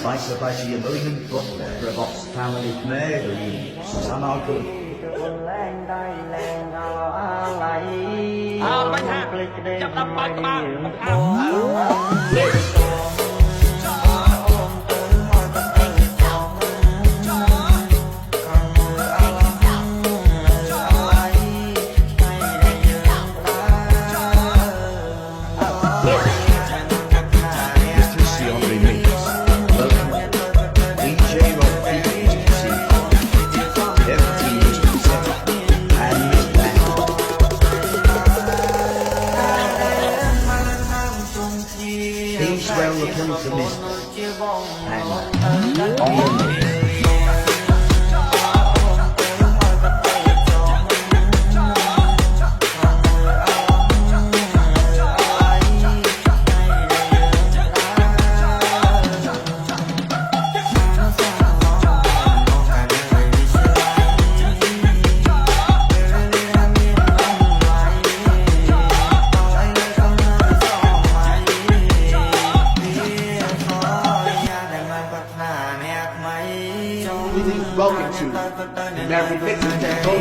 ไปสบายที่มือหนึ่งก็กระบอกทางลิเมย์หรือสามารถดูปัญหาจับตำปากตาปัญหาWell, the police are missing. And on the Welcome to American Fitness.